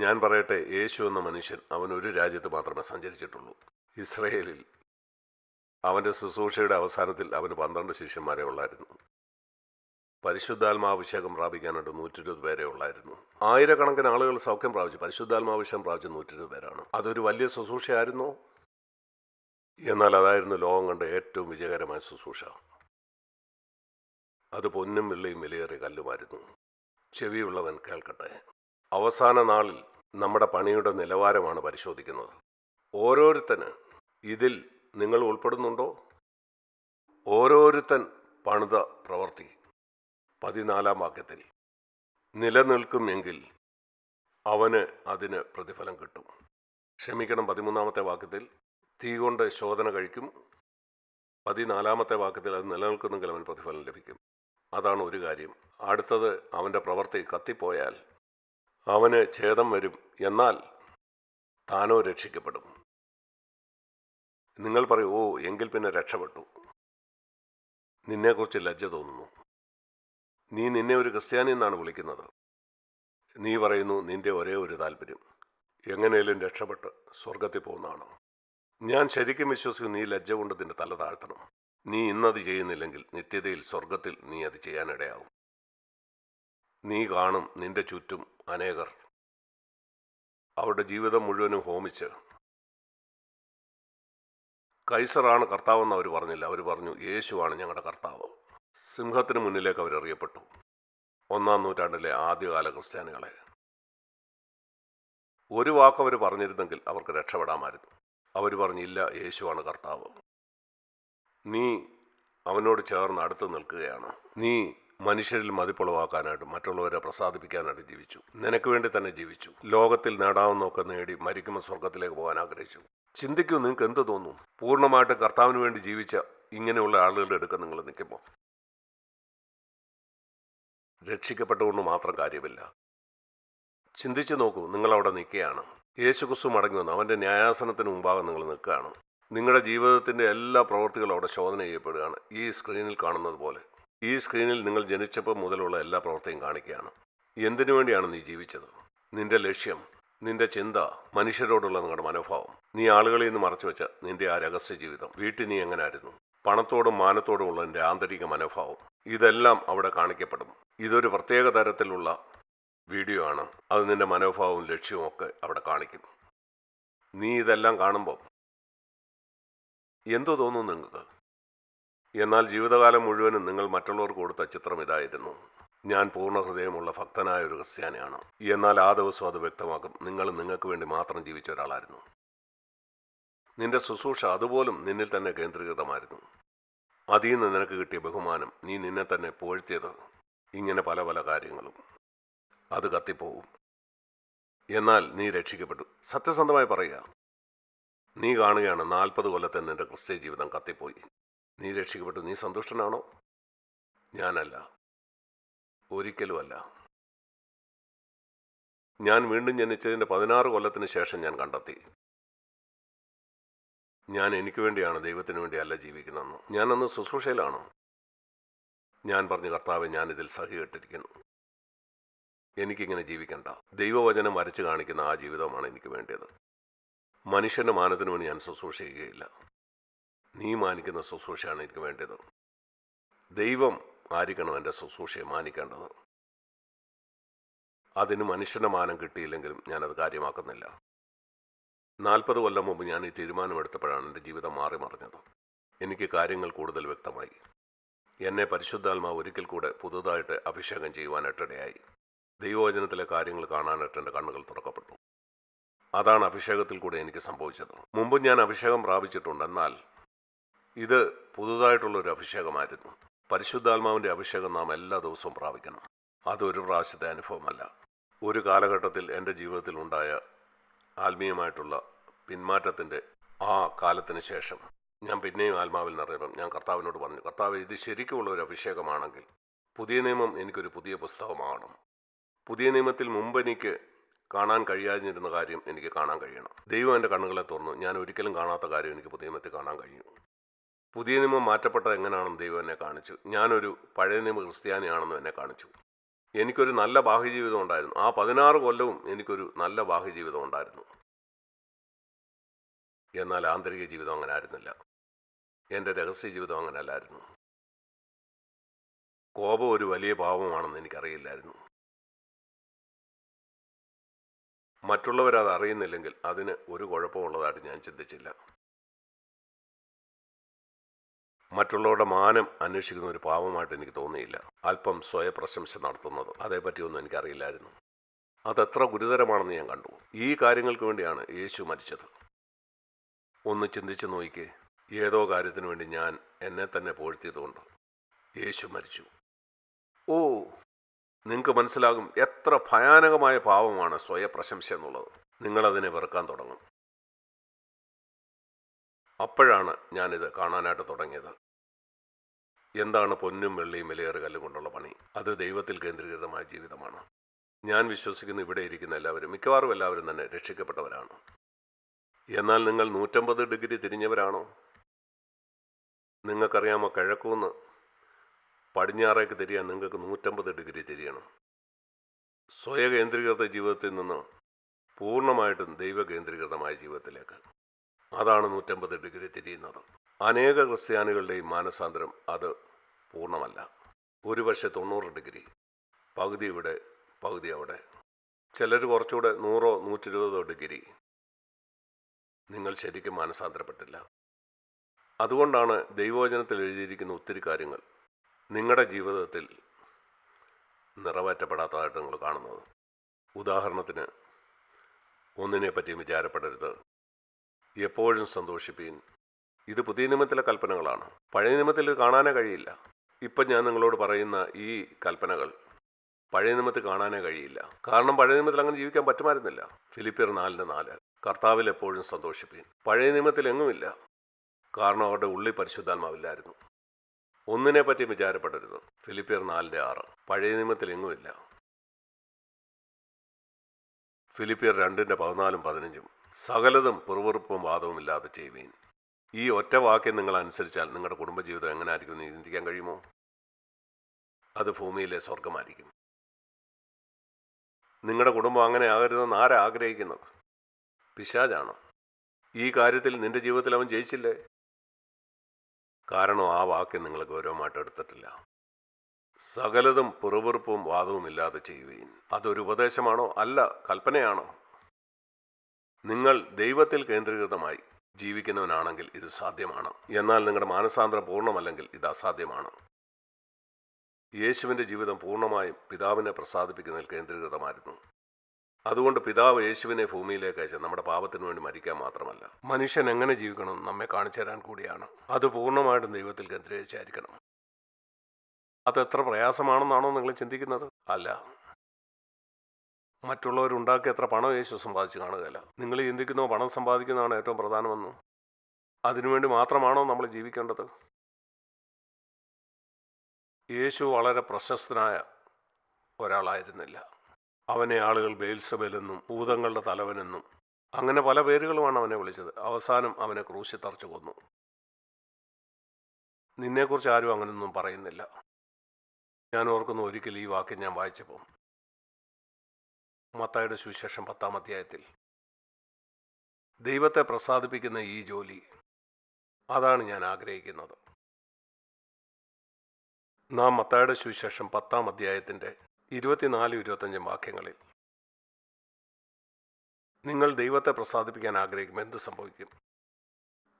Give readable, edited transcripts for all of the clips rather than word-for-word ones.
ഞാൻ പറയട്ടെ, യേശു എന്ന മനുഷ്യൻ അവൻ ഒരു രാജ്യത്ത് മാത്രമേ സഞ്ചരിച്ചിട്ടുള്ളൂ, ഇസ്രയേലിൽ. അവൻ്റെ ശുശ്രൂഷയുടെ അവസാനത്തിൽ അവന് 12 ശിഷ്യന്മാരെ ഉള്ളായിരുന്നു. പരിശുദ്ധാത്മാഭിഷേകം പ്രാപിക്കാനായിട്ട് 120 പേരെ ഉള്ളായിരുന്നു. ആയിരക്കണക്കിന് ആളുകൾ സൗഖ്യം പ്രാപിച്ചു. പരിശുദ്ധാത്മാഭിഷേകം പ്രാപിച്ച 120 പേരാണ്. അതൊരു വലിയ ശുശ്രൂഷയായിരുന്നോ? എന്നാൽ അതായിരുന്നു ലോകം കണ്ട ഏറ്റവും വിജയകരമായ ശുശ്രൂഷ. അത് പൊന്നും വെള്ളിയും വിലയേറിയ കല്ലുമായിരുന്നു. ചെവിയുള്ളവൻ കേൾക്കട്ടെ. അവസാന നാളിൽ നമ്മുടെ പണിയുടെ നിലവാരമാണ് പരിശോധിക്കുന്നത്. ഓരോരുത്തന് ഇതിൽ നിങ്ങൾ ഉൾപ്പെടുന്നുണ്ടോ? ഓരോരുത്തൻ പണിത പ്രവൃത്തി 14-ാം വാക്യത്തിൽ നിലനിൽക്കുമെങ്കിൽ അവന് അതിന് പ്രതിഫലം കിട്ടും. ക്ഷമിക്കണം, 13-ാമത്തെ വാക്യത്തിൽ തീ കൊണ്ട് ശോധന കഴിക്കും. 14-ാമത്തെ വാക്യത്തിൽ അത് നിലനിൽക്കുന്നെങ്കിൽ അവന് പ്രതിഫലം ലഭിക്കും. അതാണ് ഒരു കാര്യം. അടുത്തത്, അവൻ്റെ പ്രവൃത്തി കത്തിപ്പോയാൽ അവന് ഛേദം വരും, എന്നാൽ താനോ രക്ഷിക്കപ്പെടും. നിങ്ങൾ പറയും, ഓ എങ്കിൽ പിന്നെ രക്ഷപ്പെട്ടു. നിന്നെക്കുറിച്ച് ലജ്ജ തോന്നുന്നു. നീ നിന്നെ ഒരു ക്രിസ്ത്യാനി എന്നാണ് വിളിക്കുന്നത്. നീ പറയുന്നു നിന്റെ ഒരേ ഒരു താല്പര്യം എങ്ങനെയും രക്ഷപ്പെട്ട് സ്വർഗത്തിൽ പോകുന്നതാണ്. ഞാൻ ശരിക്കും വിശ്വസിക്കുന്നു നീ ലജ്ജ കൊണ്ട് നിന്റെ തല താഴ്ത്തണം. നീ ഇന്നത് ചെയ്യുന്നില്ലെങ്കിൽ നിത്യതയിൽ സ്വർഗത്തിൽ നീ അത് ചെയ്യാനിടയാവും. നീ കാണും നിന്റെ ചുറ്റും അനേകർ അവരുടെ ജീവിതം മുഴുവനും ഹോമിച്ച് കൈസറാണ് കർത്താവെന്ന് അവർ പറഞ്ഞില്ല. അവർ പറഞ്ഞു യേശുവാണ് ഞങ്ങളുടെ കർത്താവ്. സിംഹത്തിന് മുന്നിലേക്ക് അവരെറിയപ്പെട്ടു. 1-ാം നൂറ്റാണ്ടിലെ ആദ്യകാല ക്രിസ്ത്യാനികളെ. ഒരു വാക്കവർ പറഞ്ഞിരുന്നെങ്കിൽ അവർക്ക് രക്ഷപ്പെടാമായിരുന്നു. അവർ പറഞ്ഞില്ല, യേശുവാണ് കർത്താവ്. നീ അവനോട് ചേർന്ന് അടുത്ത് നിൽക്കുകയാണ്. നീ മനുഷ്യരിൽ മതിപ്പുളവാക്കാനായിട്ട്, മറ്റുള്ളവരെ പ്രസാദിപ്പിക്കാനായിട്ട് ജീവിച്ചു. നിനക്ക് വേണ്ടി തന്നെ ജീവിച്ചു. ലോകത്തിൽ നേടാവുന്നൊക്കെ നേടി മരിക്കുമ്പോൾ സ്വർഗത്തിലേക്ക് പോകാൻ ആഗ്രഹിച്ചു. ചിന്തിക്കൂ, നിങ്ങൾക്ക് എന്ത് തോന്നും? പൂർണ്ണമായിട്ട് കർത്താവിന് വേണ്ടി ജീവിച്ച ഇങ്ങനെയുള്ള ആളുകളുടെ അടുക്ക നിങ്ങൾ നിൽക്കുമ്പോൾ രക്ഷിക്കപ്പെട്ടുകൊണ്ട് മാത്രം കാര്യമില്ല. ചിന്തിച്ചു നോക്കൂ, നിങ്ങളവിടെ നിൽക്കുകയാണ്. യേശുക്രിസ്തു മടങ്ങി വന്നു. അവൻ്റെ ന്യായാസനത്തിന് മുമ്പാകെ നിങ്ങൾ നിൽക്കുകയാണ്. നിങ്ങളുടെ ജീവിതത്തിൻ്റെ എല്ലാ പ്രവൃത്തികളും അവിടെ ശോധന ചെയ്യപ്പെടുകയാണ്. ഈ സ്ക്രീനിൽ കാണുന്നത് പോലെ. ഈ സ്ക്രീനിൽ നിങ്ങൾ ജനിച്ചപ്പോൾ മുതലുള്ള എല്ലാ പ്രവൃത്തിയും കാണിക്കുകയാണ്. എന്തിനു വേണ്ടിയാണ് നീ ജീവിച്ചത്? നിന്റെ ലക്ഷ്യം, നിന്റെ ചിന്ത, മനുഷ്യരോടുള്ള നിങ്ങളുടെ മനോഭാവം, നീ ആളുകളിൽ നിന്ന് മറച്ചു വെച്ച നിന്റെ ആ രഹസ്യ ജീവിതം, വീട്ടിൽ നീ എങ്ങനായിരുന്നു, പണത്തോടും മാനത്തോടും ഉള്ള നിന്റെ ആന്തരിക മനോഭാവം, ഇതെല്ലാം അവിടെ കാണിക്കപ്പെടും. ഇതൊരു പ്രത്യേക തരത്തിലുള്ള വീഡിയോ ആണ്. അത് നിന്റെ മനോഭാവവും ലക്ഷ്യവും ഒക്കെ അവിടെ കാണിക്കും. നീ ഇതെല്ലാം കാണുമ്പോൾ എന്തു തോന്നും നിങ്ങൾക്ക്? എന്നാൽ ജീവിതകാലം മുഴുവനും നിങ്ങൾ മറ്റുള്ളവർക്ക് കൊടുത്ത ചിത്രം ഇതായിരുന്നു: ഞാൻ പൂർണ്ണ ഹൃദയമുള്ള ഭക്തനായ ഒരു ക്രിസ്ത്യാനിയാണ്. എന്നാൽ ആ ദിവസം അത് വ്യക്തമാക്കും, നിങ്ങൾ നിങ്ങൾക്ക് വേണ്ടി മാത്രം ജീവിച്ച ഒരാളായിരുന്നു. നിന്റെ ശുശ്രൂഷ അതുപോലും നിന്നിൽ തന്നെ കേന്ദ്രീകൃതമായിരുന്നു. അതിൽ നിന്ന് നിനക്ക് കിട്ടിയ ബഹുമാനം, നീ നിന്നെ തന്നെ പുകഴ്ത്തിയത്, ഇങ്ങനെ പല പല കാര്യങ്ങളും അത് കത്തിപ്പോവും. എന്നാൽ നീ രക്ഷിക്കപ്പെട്ടു. സത്യസന്ധമായി പറയുക, നീ കാണുകയാണ് 40 കൊല്ലത്തെ നിന്റെ ക്രിസ്ത്യ ജീവിതം കത്തിപ്പോയി. നീ രക്ഷിക്കപ്പെട്ടു. നീ സന്തുഷ്ടനാണോ? ഞാനല്ല, ഒരിക്കലുമല്ല. ഞാൻ വീണ്ടും ജനിച്ചതിൻ്റെ 16 കൊല്ലത്തിന് ശേഷം ഞാൻ കണ്ടെത്തി, ഞാൻ എനിക്ക് വേണ്ടിയാണ്, ദൈവത്തിന് വേണ്ടിയല്ല ജീവിക്കുന്നതെന്ന്. ഞാനന്ന് ശുശ്രൂഷയിലാണ്. ഞാൻ പറഞ്ഞു, കർത്താവെ, ഞാനിതിൽ സഹികെട്ടിരിക്കുന്നു. എനിക്കിങ്ങനെ ജീവിക്കണ്ട. ദൈവവചനം വരച്ചു കാണിക്കുന്ന ആ ജീവിതമാണ് എനിക്ക് വേണ്ടത്. മനുഷ്യൻ്റെ മാനത്തിന് വേണ്ടി ഞാൻ ശുശ്രൂഷ ചെയ്യുകയില്ല. നീ മാനിക്കുന്ന ശുശ്രൂഷയാണ് എനിക്ക് വേണ്ടത്. ദൈവം ആയിരിക്കണം എൻ്റെ ശുശ്രൂഷയെ മാനിക്കേണ്ടത്. അതിന് മനുഷ്യൻ്റെ മാനം കിട്ടിയില്ലെങ്കിലും ഞാനത് കാര്യമാക്കുന്നില്ല. 40 കൊല്ലം മുമ്പ് ഞാൻ ഈ തീരുമാനമെടുത്തപ്പോഴാണ് എൻ്റെ ജീവിതം മാറി മറിഞ്ഞത്. എനിക്ക് കാര്യങ്ങൾ കൂടുതൽ വ്യക്തമായി. എന്നെ പരിശുദ്ധാത്മാവ് ഒരിക്കൽ കൂടെ പുതുതായിട്ട് അഭിഷേകം ചെയ്യുവാനായിട്ടിടയായി. ദൈവവചനത്തിലെ കാര്യങ്ങൾ കാണാനായിട്ട് എൻ്റെ കണ്ണുകൾ തുറക്കപ്പെട്ടു. അതാണ് അഭിഷേകത്തിൽ കൂടെ എനിക്ക് സംഭവിച്ചത്. മുമ്പ് ഞാൻ അഭിഷേകം പ്രാപിച്ചിട്ടുണ്ട്, എന്നാൽ ഇത് പുതുതായിട്ടുള്ളൊരു അഭിഷേകമായിരുന്നു. പരിശുദ്ധാത്മാവിൻ്റെ അഭിഷേകം നാം എല്ലാ ദിവസവും പ്രാപിക്കണം. അതൊരു പ്രാവശ്യത്തെ അനുഭവമല്ല. ഒരു കാലഘട്ടത്തിൽ എൻ്റെ ജീവിതത്തിൽ ഉണ്ടായ ആത്മീയമായിട്ടുള്ള പിന്മാറ്റത്തിൻ്റെ ആ കാലത്തിന് ശേഷം ഞാൻ പിന്നെയും ആത്മാവിൽ നിറയപ്പം ഞാൻ കർത്താവിനോട് പറഞ്ഞു, കർത്താവ്, ഇത് ശരിക്കുമുള്ള ഒരു അഭിഷേകമാണെങ്കിൽ പുതിയ നിയമം എനിക്കൊരു പുതിയ പുസ്തകമാകണം. പുതിയ നിയമത്തിൽ മുമ്പ് എനിക്ക് കാണാൻ കഴിയാതിരുന്ന കാര്യം എനിക്ക് കാണാൻ കഴിയണം. ദൈവം എൻ്റെ കണ്ണുകളെ തുറന്നു. ഞാൻ ഒരിക്കലും കാണാത്ത കാര്യം എനിക്ക് പുതിയ നിയമത്തിൽ കാണാൻ കഴിഞ്ഞു. പുതിയ നിയമം മാറ്റപ്പെട്ടത് എങ്ങനെയാണെന്ന് ദൈവം എന്നെ കാണിച്ചു. ഞാനൊരു പഴയ നിയമ ക്രിസ്ത്യാനിയാണെന്ന് എന്നെ കാണിച്ചു. എനിക്കൊരു നല്ല ബാഹ്യജീവിതം ഉണ്ടായിരുന്നു. ആ 16 കൊല്ലവും എനിക്കൊരു നല്ല ബാഹ്യജീവിതം ഉണ്ടായിരുന്നു. എന്നാൽ ആന്തരിക ജീവിതം അങ്ങനെ ആയിരുന്നില്ല. എൻ്റെ രഹസ്യ ജീവിതം അങ്ങനെ അല്ലായിരുന്നു. കോപം ഒരു വലിയ പാപമാണെന്ന് എനിക്കറിയില്ലായിരുന്നു. മറ്റുള്ളവരത് അറിയുന്നില്ലെങ്കിൽ അതിന് ഒരു കുഴപ്പമുള്ളതായിട്ട് ഞാൻ ചിന്തിച്ചില്ല. മറ്റുള്ളവരുടെ മാനം അന്വേഷിക്കുന്ന ഒരു പാപമായിട്ട് എനിക്ക് തോന്നിയില്ല. അല്പം സ്വയപ്രശംസ നടത്തുന്നത്, അതേപ്പറ്റിയൊന്നും എനിക്കറിയില്ലായിരുന്നു. അതെത്ര ഗുരുതരമാണെന്ന് ഞാൻ കണ്ടു. ഈ കാര്യങ്ങൾക്ക് വേണ്ടിയാണ് യേശു മരിച്ചത്. ഒന്ന് ചിന്തിച്ചു നോക്കിക്കേ, ഏതോ കാര്യത്തിന് വേണ്ടി ഞാൻ എന്നെ തന്നെ പുകഴ്ത്തിയതുകൊണ്ട് യേശു മരിച്ചു. ഓ, നിങ്ങൾക്ക് മനസ്സിലാകും എത്ര ഭയാനകമായ പാവമാണ് സ്വയപ്രശംസ എന്നുള്ളത്. നിങ്ങളതിനെ വെറുക്കാൻ തുടങ്ങും. അപ്പോഴാണ് ഞാനിത് കാണാനായിട്ട് തുടങ്ങിയത്. എന്താണ് പൊന്നും വെള്ളിയും വിലയേറിയ കല്ലും കൊണ്ടുള്ള പണി? അത് ദൈവത്തിൽ കേന്ദ്രീകൃതമായ ജീവിതമാണ്. ഞാൻ വിശ്വസിക്കുന്ന ഇവിടെ ഇരിക്കുന്ന എല്ലാവരും, മിക്കവാറും എല്ലാവരും തന്നെ രക്ഷിക്കപ്പെട്ടവരാണ്. എന്നാൽ നിങ്ങൾ 150 ഡിഗ്രി തിരിഞ്ഞവരാണോ? നിങ്ങൾക്കറിയാമോ, കിഴക്കൂന്ന് പടിഞ്ഞാറേക്ക് തിരിയാൻ നിങ്ങൾക്ക് 150 ഡിഗ്രി തിരിയണം. സ്വയകേന്ദ്രീകൃത ജീവിതത്തിൽ നിന്ന് പൂർണ്ണമായിട്ടും ദൈവകേന്ദ്രീകൃതമായ ജീവിതത്തിലേക്ക്. അതാണ് 150 ഡിഗ്രി തിരിയുന്നത്. അനേക ക്രിസ്ത്യാനികളുടെയും മാനസാന്തരം അത് പൂർണ്ണമല്ല. ഒരുപക്ഷെ 90 ഡിഗ്രി, പകുതി ഇവിടെ പകുതി അവിടെ. ചിലർ കുറച്ചുകൂടെ 100 120 ഡിഗ്രി. നിങ്ങൾ ശരിക്കും മാനസാന്തരപ്പെട്ടില്ല. അതുകൊണ്ടാണ് ദൈവവചനത്തിൽ എഴുതിയിരിക്കുന്ന ഒത്തിരി കാര്യങ്ങൾ നിങ്ങളുടെ ജീവിതത്തിൽ നിറവേറ്റപ്പെടാത്തതായിട്ട് നിങ്ങൾ കാണുന്നത്. ഉദാഹരണത്തിന്, ഒന്നിനെപ്പറ്റിയും വിചാരപ്പെടരുത്, എപ്പോഴും സന്തോഷിപ്പീൻ. ഇത് പുതിയ നിയമത്തിലെ കൽപ്പനകളാണ്. പഴയ നിയമത്തിൽ ഇത് കാണാനേ കഴിയില്ല. ഇപ്പം ഞാൻ നിങ്ങളോട് പറയുന്ന ഈ കൽപ്പനകൾ പഴയ നിയമത്തിൽ കാണാനേ കഴിയില്ല. കാരണം പഴയ നിയമത്തിൽ അങ്ങനെ ജീവിക്കാൻ പറ്റുമായിരുന്നില്ല. ഫിലിപ്പിയർ 4:4 കർത്താവിൽ എപ്പോഴും സന്തോഷിപ്പീൻ. പഴയ നിയമത്തിൽ എങ്ങുമില്ല. കാരണം അവരുടെ ഉള്ളിൽ പരിശുദ്ധാത്മാവില്ലായിരുന്നു. ഒന്നിനെ പറ്റി വിചാരപ്പെടരുത്. ഫിലിപ്പിയർ 4:6 പഴയ നിയമത്തിൽ എങ്ങുമില്ല. ഫിലിപ്പിയർ 2:14-15 സകലതും പിറുപിറുപ്പും വാദവും ഇല്ലാതെ ചെയ്യുവീൻ. ഈ ഒറ്റ വാക്യം നിങ്ങൾ അനുസരിച്ചാൽ നിങ്ങളുടെ കുടുംബജീവിതം എങ്ങനെ ആയിരിക്കും എന്ന് ചിന്തിക്കാൻ കഴിയുമോ? അത് ഭൂമിയിലെ സ്വർഗമായിരിക്കും. നിങ്ങളുടെ കുടുംബം അങ്ങനെ ആകരുതെന്ന് ആരാ ആഗ്രഹിക്കുന്നത്? പിശാചാണ്. ഈ കാര്യത്തിൽ നിന്റെ ജീവിതത്തിൽ അവൻ ജയിച്ചില്ലേ? കാരണം ആ വാക്യം നിങ്ങൾ ഗൗരവമായിട്ട് എടുത്തിട്ടില്ല. സകലതും പിറുപിറുപ്പും വാദവും ഇല്ലാതെ ചെയ്യുവീൻ. അതൊരു ഉപദേശമാണോ? അല്ല, കൽപ്പനയാണോ? നിങ്ങൾ ദൈവത്തിൽ കേന്ദ്രീകൃതമായി ജീവിക്കുന്നവനാണെങ്കിൽ ഇത് സാധ്യമാണ്. എന്നാൽ നിങ്ങളുടെ മാനസാന്തരം പൂർണ്ണമല്ലെങ്കിൽ ഇത് അസാധ്യമാണ്. യേശുവിൻ്റെ ജീവിതം പൂർണ്ണമായും പിതാവിനെ പ്രസാദിപ്പിക്കുന്നതിൽ കേന്ദ്രീകൃതമായിരുന്നു. അതുകൊണ്ട് പിതാവ് യേശുവിനെ ഭൂമിയിലേക്ക് അയച്ച് നമ്മുടെ പാപത്തിന് വേണ്ടി മരിക്കാൻ മാത്രമല്ല, മനുഷ്യൻ എങ്ങനെ ജീവിക്കണം നമ്മെ കാണിച്ചു തരാൻ കൂടിയാണ്. അത് പൂർണ്ണമായിട്ടും ദൈവത്തിൽ കേന്ദ്രീകരിച്ചായിരിക്കണം. അതെത്ര പ്രയാസമാണെന്നാണോ നിങ്ങൾ ചിന്തിക്കുന്നത്? അല്ല. മറ്റുള്ളവരുണ്ടാക്കി എത്ര പണം യേശു സമ്പാദിച്ച് കാണുകയില്ല. നിങ്ങൾ ചിന്തിക്കുന്നോ പണം സമ്പാദിക്കുന്നതാണ് ഏറ്റവും പ്രധാനമെന്ന്? അതിനുവേണ്ടി മാത്രമാണോ നമ്മൾ ജീവിക്കേണ്ടത്? യേശു വളരെ പ്രശസ്തനായ ഒരാളായിരുന്നില്ല. അവനെ ആളുകൾ ബെയൽസബൂലെന്നും ഭൂതങ്ങളുടെ തലവനെന്നും അങ്ങനെ പല പേരുകളുമാണ് അവനെ വിളിച്ചത്. അവസാനം അവനെ ക്രൂശിൽ തറച്ചു കൊന്നു. നിന്നെക്കുറിച്ച് ആരും അങ്ങനെയൊന്നും പറയുന്നില്ല. ഞാൻ ഓർക്കുന്നു, ഒരിക്കൽ ഈ വാക്യം ഞാൻ വായിച്ചപ്പോൾ മത്തായിയുടെ സുവിശേഷം 10-ാം അധ്യായത്തിൽ, ദൈവത്തെ പ്രസാദിപ്പിക്കുന്ന ഈ ജോലി, അതാണ് ഞാൻ ആഗ്രഹിക്കുന്നത്. നാം മത്തായിയുടെ സുവിശേഷം 10-ാം അധ്യായത്തിൻ്റെ 24-25 വാക്യങ്ങളിൽ, നിങ്ങൾ ദൈവത്തെ പ്രസാദിപ്പിക്കാൻ ആഗ്രഹിക്കുമ്പോൾ എന്ത് സംഭവിക്കും?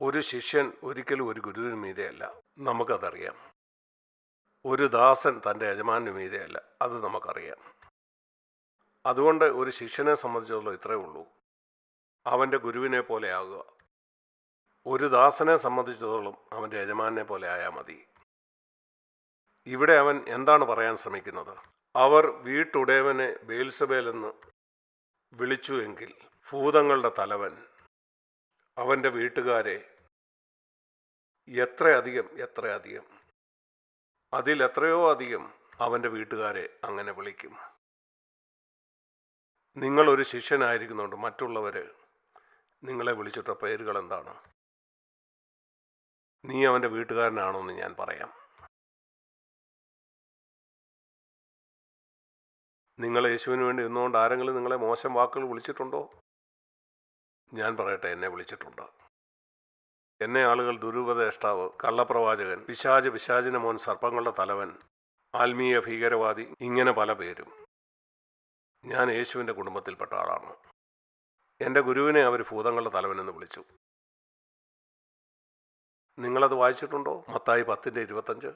ഒരു ശിഷ്യൻ ഒരിക്കലും ഒരു ഗുരുവിന് മീതെയല്ല, നമുക്കതറിയാം. ഒരു ദാസൻ തൻ്റെ യജമാനു മീതെയല്ല, അത് നമുക്കറിയാം. അതുകൊണ്ട് ഒരു ശിഷ്യനെ സംബന്ധിച്ചിടത്തോളം ഇത്രയേ ഉള്ളൂ, അവൻ്റെ ഗുരുവിനെ പോലെ ആകുക. ഒരു ദാസനെ സംബന്ധിച്ചിടത്തോളം അവൻ്റെ യജമാനെ പോലെ ആയാൽ മതി. ഇവിടെ അവൻ എന്താണ് പറയാൻ ശ്രമിക്കുന്നത്? അവർ വീട്ടുടയവനെ ബെയൽസബൂലെന്ന് വിളിച്ചു എങ്കിൽ ഭൂതങ്ങളുടെ തലവൻ അവൻ്റെ വീട്ടുകാരെ എത്രയധികം അതിലെത്രയോ അധികം അവൻ്റെ വീട്ടുകാരെ അങ്ങനെ വിളിക്കും. നിങ്ങളൊരു ശിഷ്യനായിരിക്കുന്നുണ്ട്, മറ്റുള്ളവർ നിങ്ങളെ വിളിച്ചിട്ട പേരുകൾ എന്താണ്? നീ അവൻ്റെ വീട്ടുകാരനാണോ എന്ന് ഞാൻ പറയാം. നിങ്ങൾ യേശുവിന് വേണ്ടി നിന്നുകൊണ്ട് ആരെങ്കിലും നിങ്ങളെ മോശം വാക്കുകൾ വിളിച്ചിട്ടുണ്ടോ? ഞാൻ പറയട്ടെ, എന്നെ വിളിച്ചിട്ടുണ്ട്. എന്നെ ആളുകൾ ദുരുപദേഷ്ടാവ്, കള്ളപ്രവാചകൻ, പിശാചിന്റെ മോൻ, സർപ്പങ്ങളുടെ തലവൻ, ആത്മീയ ഭീകരവാദി, ഇങ്ങനെ പല പേരും. ഞാൻ യേശുവിൻ്റെ കുടുംബത്തിൽപ്പെട്ട ആളാണ്. എൻ്റെ ഗുരുവിനെ അവർ ഭൂതങ്ങളുടെ തലവനെന്ന് വിളിച്ചു. നിങ്ങളത് വായിച്ചിട്ടുണ്ടോ? മത്തായി 10:25.